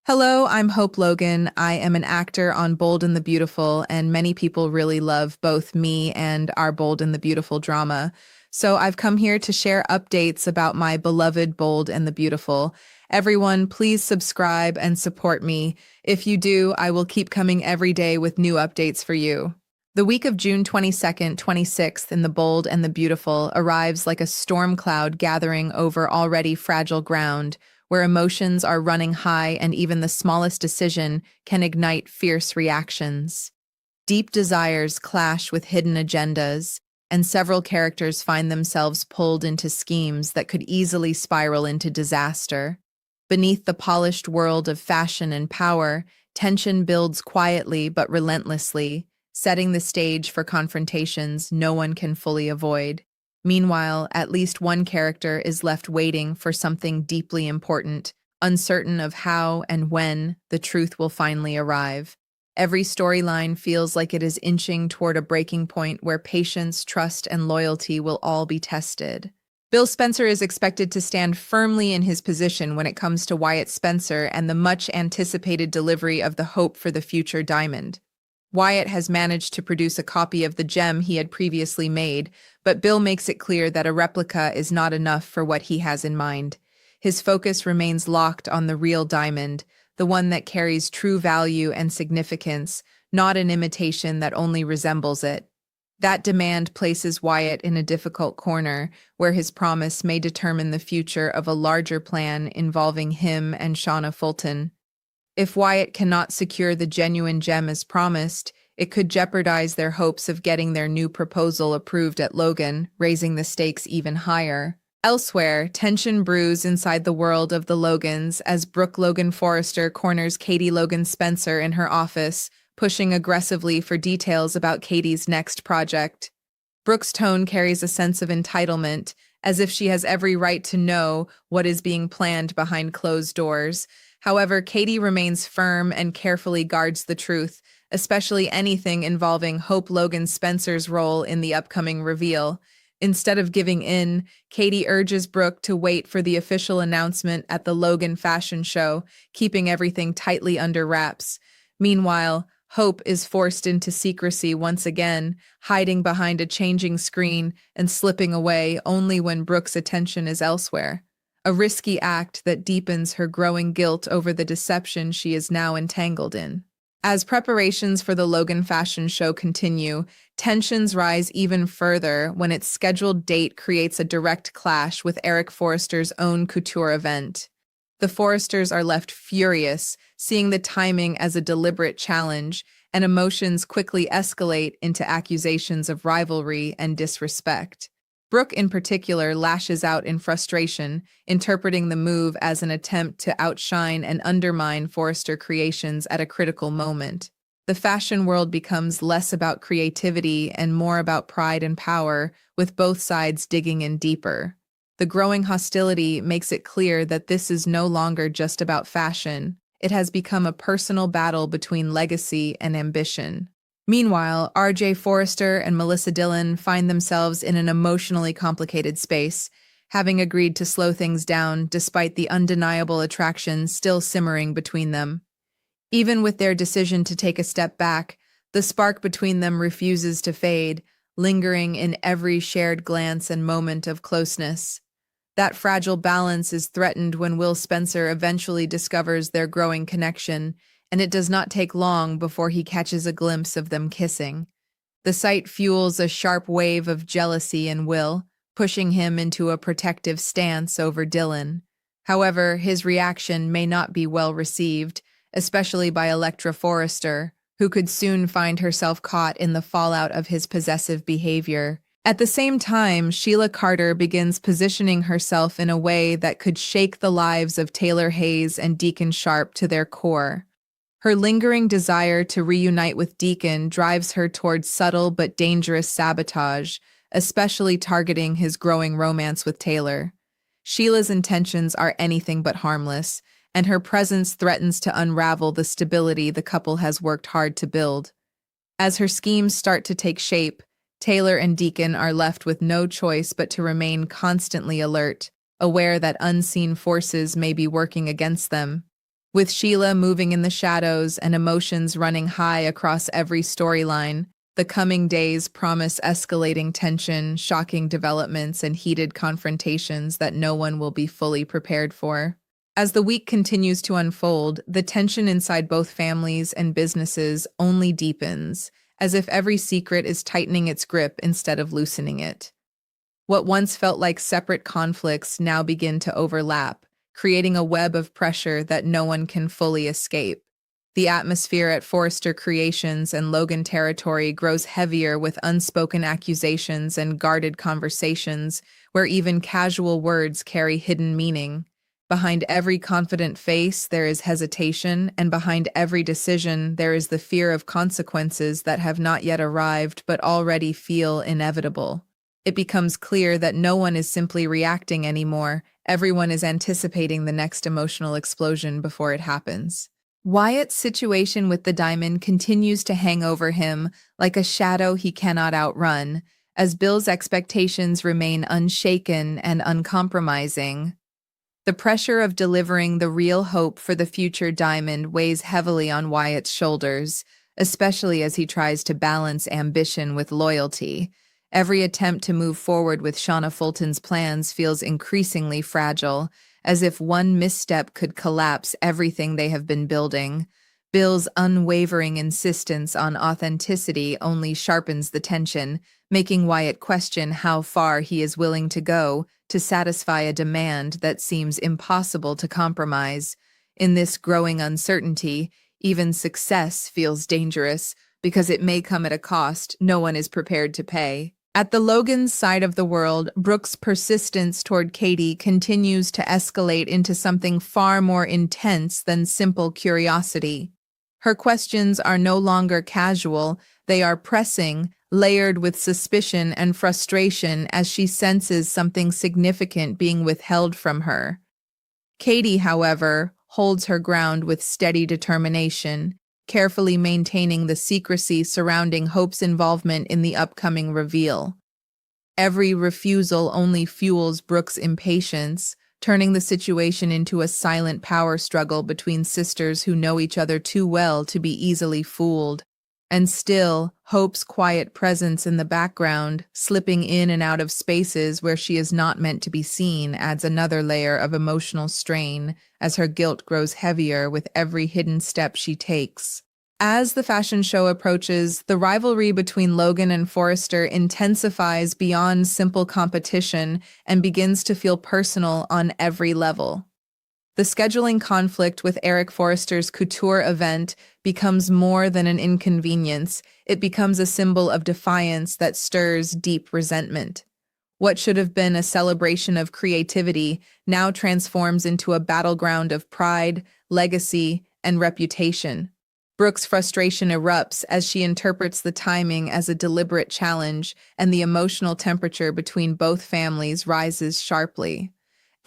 Hello, I'm Hope Logan. I am an actor on Bold and the Beautiful, and many people really love both me and our Bold and the Beautiful drama. So I've come here to share updates about my beloved Bold and the Beautiful. Everyone, please subscribe and support me. If you do, I will keep coming every day with new updates for you. The week of June 22nd, 26th in the Bold and the Beautiful arrives like a storm cloud gathering over already fragile ground, where emotions are running high and even the smallest decision can ignite fierce reactions. Deep desires clash with hidden agendas, and several characters find themselves pulled into schemes that could easily spiral into disaster. Beneath the polished world of fashion and power, tension builds quietly but relentlessly, setting the stage for confrontations no one can fully avoid. Meanwhile, at least one character is left waiting for something deeply important, uncertain of how and when the truth will finally arrive. Every storyline feels like it is inching toward a breaking point where patience, trust, and loyalty will all be tested. Bill Spencer is expected to stand firmly in his position when it comes to Wyatt Spencer and the much-anticipated delivery of the Hope for the Future diamond. Wyatt has managed to produce a copy of the gem he had previously made, but Bill makes it clear that a replica is not enough for what he has in mind. His focus remains locked on the real diamond, the one that carries true value and significance, not an imitation that only resembles it. That demand places Wyatt in a difficult corner, where his promise may determine the future of a larger plan involving him and Shauna Fulton. If Wyatt cannot secure the genuine gem as promised, it could jeopardize their hopes of getting their new proposal approved at Logan, raising the stakes even higher. Elsewhere, tension brews inside the world of the Logans as Brooke Logan Forrester corners Katie Logan Spencer in her office, pushing aggressively for details about Katie's next project. Brooke's tone carries a sense of entitlement, as if she has every right to know what is being planned behind closed doors. However, Katie remains firm and carefully guards the truth, especially anything involving Hope Logan Spencer's role in the upcoming reveal. Instead of giving in, Katie urges Brooke to wait for the official announcement at the Logan fashion show, keeping everything tightly under wraps. Meanwhile, Hope is forced into secrecy once again, hiding behind a changing screen and slipping away only when Brooke's attention is elsewhere. A risky act that deepens her growing guilt over the deception she is now entangled in. As preparations for the Logan fashion show continue, tensions rise even further when its scheduled date creates a direct clash with Eric Forrester's own couture event. The Forresters are left furious, seeing the timing as a deliberate challenge, and emotions quickly escalate into accusations of rivalry and disrespect. Brooke, in particular, lashes out in frustration, interpreting the move as an attempt to outshine and undermine Forrester creations at a critical moment. The fashion world becomes less about creativity and more about pride and power, with both sides digging in deeper. The growing hostility makes it clear that this is no longer just about fashion. It has become a personal battle between legacy and ambition. Meanwhile, R.J. Forrester and Melissa Dillon find themselves in an emotionally complicated space, having agreed to slow things down despite the undeniable attraction still simmering between them. Even with their decision to take a step back, the spark between them refuses to fade, lingering in every shared glance and moment of closeness. That fragile balance is threatened when Will Spencer eventually discovers their growing connection, and it does not take long before he catches a glimpse of them kissing. The sight fuels a sharp wave of jealousy in Will, pushing him into a protective stance over Dillon. However, his reaction may not be well received, especially by Electra Forrester, who could soon find herself caught in the fallout of his possessive behavior. At the same time, Sheila Carter begins positioning herself in a way that could shake the lives of Taylor Hayes and Deacon Sharp to their core. Her lingering desire to reunite with Deacon drives her towards subtle but dangerous sabotage, especially targeting his growing romance with Taylor. Sheila's intentions are anything but harmless, and her presence threatens to unravel the stability the couple has worked hard to build. As her schemes start to take shape, Taylor and Deacon are left with no choice but to remain constantly alert, aware that unseen forces may be working against them. With Sheila moving in the shadows and emotions running high across every storyline, the coming days promise escalating tension, shocking developments, and heated confrontations that no one will be fully prepared for. As the week continues to unfold, the tension inside both families and businesses only deepens, as if every secret is tightening its grip instead of loosening it. What once felt like separate conflicts now begin to overlap, creating a web of pressure that no one can fully escape. The atmosphere at Forrester Creations and Logan Territory grows heavier with unspoken accusations and guarded conversations, where even casual words carry hidden meaning. Behind every confident face, there is hesitation, and behind every decision, there is the fear of consequences that have not yet arrived but already feel inevitable. It becomes clear that no one is simply reacting anymore. Everyone is anticipating the next emotional explosion before it happens. Wyatt's situation with the diamond continues to hang over him like a shadow he cannot outrun, as Bill's expectations remain unshaken and uncompromising. The pressure of delivering the real hope for the future diamond weighs heavily on Wyatt's shoulders, especially as he tries to balance ambition with loyalty. Every attempt to move forward with Shauna Fulton's plans feels increasingly fragile, as if one misstep could collapse everything they have been building. Bill's unwavering insistence on authenticity only sharpens the tension, making Wyatt question how far he is willing to go to satisfy a demand that seems impossible to compromise. In this growing uncertainty, even success feels dangerous because it may come at a cost no one is prepared to pay. At the Logan's side of the world, Brooke's persistence toward Katie continues to escalate into something far more intense than simple curiosity. Her questions are no longer casual, they are pressing, layered with suspicion and frustration as she senses something significant being withheld from her. Katie, however, holds her ground with steady determination, carefully maintaining the secrecy surrounding Hope's involvement in the upcoming reveal. Every refusal only fuels Brooke's impatience, turning the situation into a silent power struggle between sisters who know each other too well to be easily fooled. And still, Hope's quiet presence in the background, slipping in and out of spaces where she is not meant to be seen, adds another layer of emotional strain as her guilt grows heavier with every hidden step she takes. As the fashion show approaches, the rivalry between Logan and Forrester intensifies beyond simple competition and begins to feel personal on every level. The scheduling conflict with Eric Forrester's couture event becomes more than an inconvenience. It becomes a symbol of defiance that stirs deep resentment. What should have been a celebration of creativity now transforms into a battleground of pride, legacy, and reputation. Brooke's frustration erupts as she interprets the timing as a deliberate challenge, and the emotional temperature between both families rises sharply.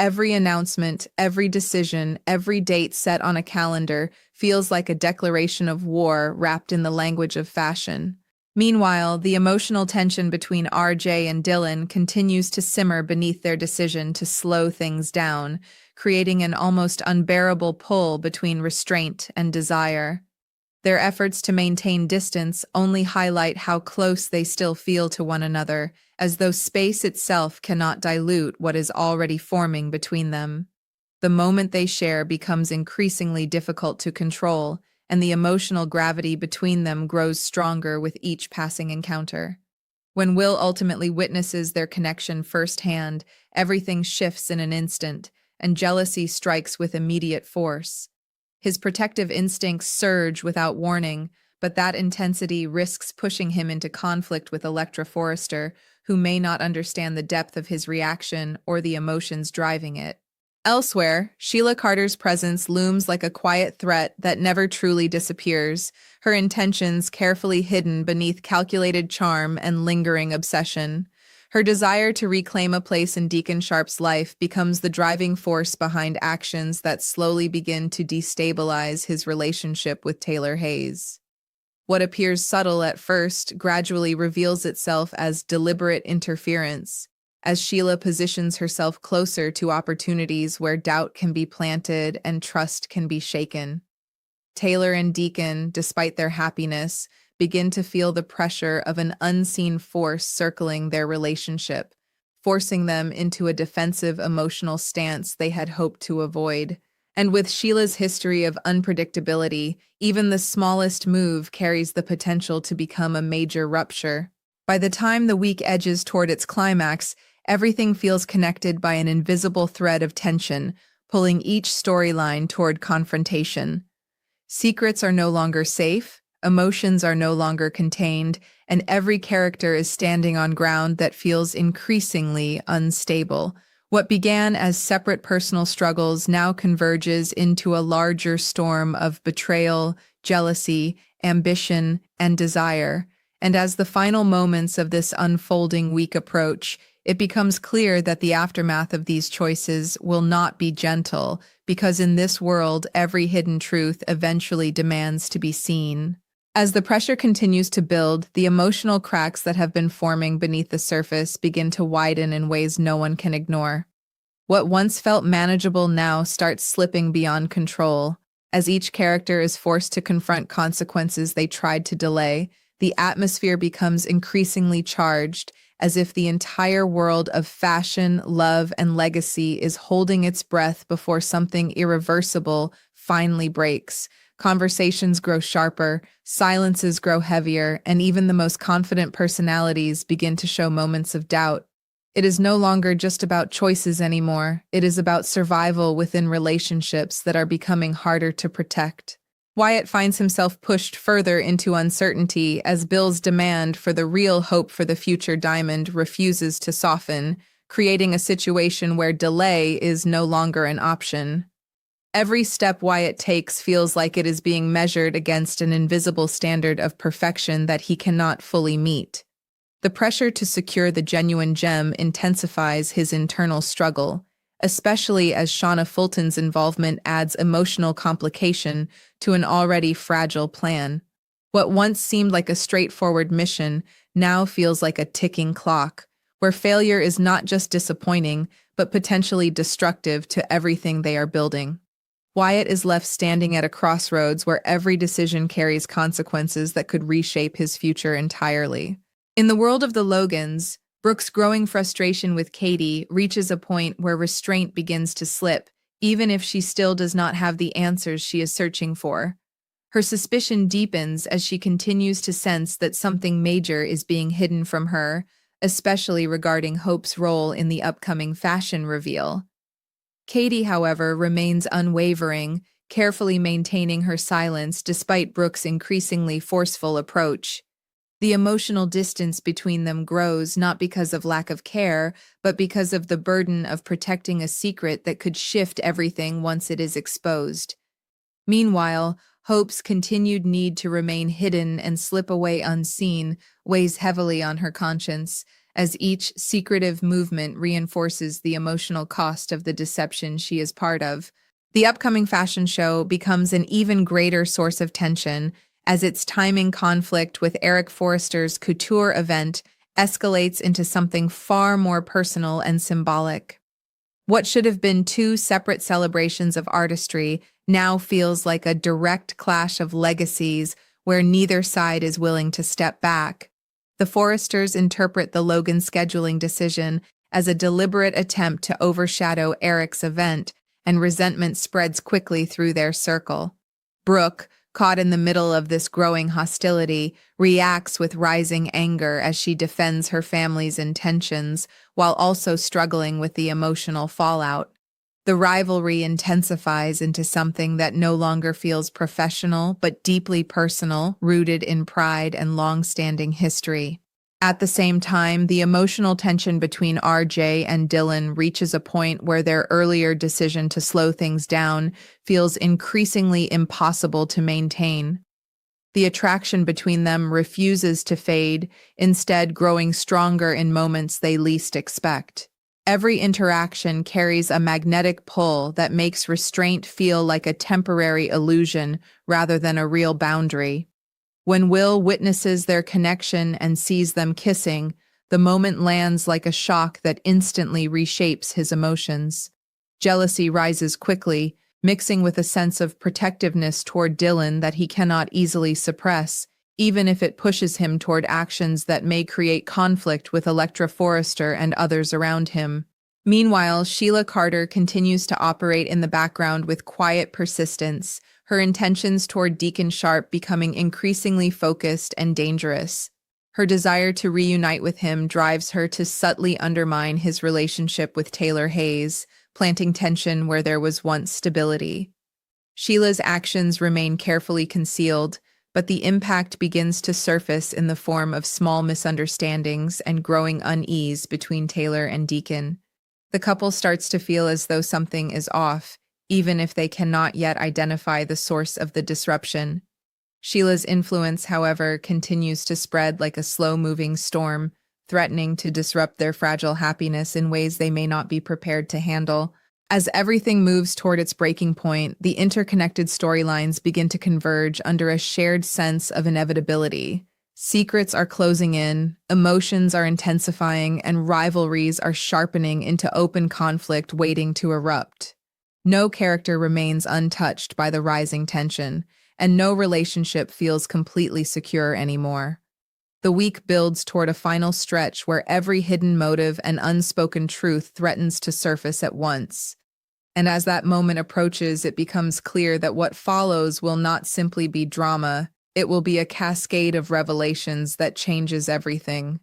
Every announcement, every decision, every date set on a calendar feels like a declaration of war wrapped in the language of fashion. Meanwhile, the emotional tension between RJ and Dylan continues to simmer beneath their decision to slow things down, creating an almost unbearable pull between restraint and desire. Their efforts to maintain distance only highlight how close they still feel to one another, as though space itself cannot dilute what is already forming between them. The moment they share becomes increasingly difficult to control, and the emotional gravity between them grows stronger with each passing encounter. When Will ultimately witnesses their connection firsthand, everything shifts in an instant, and jealousy strikes with immediate force. His protective instincts surge without warning, but that intensity risks pushing him into conflict with Electra Forrester, who may not understand the depth of his reaction or the emotions driving it. Elsewhere, Sheila Carter's presence looms like a quiet threat that never truly disappears, her intentions carefully hidden beneath calculated charm and lingering obsession. Her desire to reclaim a place in Deacon Sharp's life becomes the driving force behind actions that slowly begin to destabilize his relationship with Taylor Hayes. What appears subtle at first gradually reveals itself as deliberate interference. as Sheila positions herself closer to opportunities where doubt can be planted and trust can be shaken. Taylor and Deacon, despite their happiness, begin to feel the pressure of an unseen force circling their relationship, forcing them into a defensive emotional stance they had hoped to avoid. And with Sheila's history of unpredictability, even the smallest move carries the potential to become a major rupture. By the time the week edges toward its climax, everything feels connected by an invisible thread of tension, pulling each storyline toward confrontation. Secrets are no longer safe, emotions are no longer contained, and every character is standing on ground that feels increasingly unstable. What began as separate personal struggles now converges into a larger storm of betrayal, jealousy, ambition, and desire. And as the final moments of this unfolding week approach, it becomes clear that the aftermath of these choices will not be gentle, because in this world, every hidden truth eventually demands to be seen. As the pressure continues to build, the emotional cracks that have been forming beneath the surface begin to widen in ways no one can ignore. What once felt manageable now starts slipping beyond control. As each character is forced to confront consequences they tried to delay, the atmosphere becomes increasingly charged, as if the entire world of fashion, love, and legacy is holding its breath before something irreversible finally breaks. Conversations grow sharper, silences grow heavier, and even the most confident personalities begin to show moments of doubt. It is no longer just about choices anymore. It is about survival within relationships that are becoming harder to protect. Wyatt finds himself pushed further into uncertainty as Bill's demand for the real hope for the future diamond refuses to soften, creating a situation where delay is no longer an option. Every step Wyatt takes feels like it is being measured against an invisible standard of perfection that he cannot fully meet. The pressure to secure the genuine gem intensifies his internal struggle, especially as Shauna Fulton's involvement adds emotional complication to an already fragile plan. What once seemed like a straightforward mission now feels like a ticking clock, where failure is not just disappointing, but potentially destructive to everything they are building. Wyatt is left standing at a crossroads where every decision carries consequences that could reshape his future entirely. In the world of the Logans, Brooke's growing frustration with Katie reaches a point where restraint begins to slip, even if she still does not have the answers she is searching for. Her suspicion deepens as she continues to sense that something major is being hidden from her, especially regarding Hope's role in the upcoming fashion reveal. Katie, however, remains unwavering, carefully maintaining her silence despite Brooke's increasingly forceful approach. The emotional distance between them grows not because of lack of care, but because of the burden of protecting a secret that could shift everything once it is exposed. Meanwhile, Hope's continued need to remain hidden and slip away unseen weighs heavily on her conscience, as each secretive movement reinforces the emotional cost of the deception she is part of. The upcoming fashion show becomes an even greater source of tension, as its timing conflict with Eric Forrester's couture event escalates into something far more personal and symbolic. What should have been two separate celebrations of artistry now feels like a direct clash of legacies where neither side is willing to step back. The Forresters interpret the Logan scheduling decision as a deliberate attempt to overshadow Eric's event, and resentment spreads quickly through their circle. Brooke, caught in the middle of this growing hostility, reacts with rising anger as she defends her family's intentions while also struggling with the emotional fallout. The rivalry intensifies into something that no longer feels professional but deeply personal, rooted in pride and long-standing history. At the same time, the emotional tension between RJ and Dylan reaches a point where their earlier decision to slow things down feels increasingly impossible to maintain. The attraction between them refuses to fade, instead growing stronger in moments they least expect. Every interaction carries a magnetic pull that makes restraint feel like a temporary illusion rather than a real boundary. When Will witnesses their connection and sees them kissing, The moment lands like a shock that instantly reshapes his emotions. Jealousy rises quickly, mixing with a sense of protectiveness toward Dylan that he cannot easily suppress, even if it pushes him toward actions that may create conflict with Electra Forrester and others around him. Meanwhile, Sheila Carter continues to operate in the background with quiet persistence, her intentions toward Deacon Sharp becoming increasingly focused and dangerous. Her desire to reunite with him drives her to subtly undermine his relationship with Taylor Hayes, planting tension where there was once stability. Sheila's actions remain carefully concealed, but the impact begins to surface in the form of small misunderstandings and growing unease between Taylor and Deacon. The couple starts to feel as though something is off, even if they cannot yet identify the source of the disruption. Sheila's influence, however, continues to spread like a slow-moving storm, threatening to disrupt their fragile happiness in ways they may not be prepared to handle. As everything moves toward its breaking point, the interconnected storylines begin to converge under a shared sense of inevitability. Secrets are closing in, emotions are intensifying, and rivalries are sharpening into open conflict waiting to erupt. No character remains untouched by the rising tension, and no relationship feels completely secure anymore. The week builds toward a final stretch where every hidden motive and unspoken truth threatens to surface at once. And as that moment approaches, it becomes clear that what follows will not simply be drama, it will be a cascade of revelations that changes everything.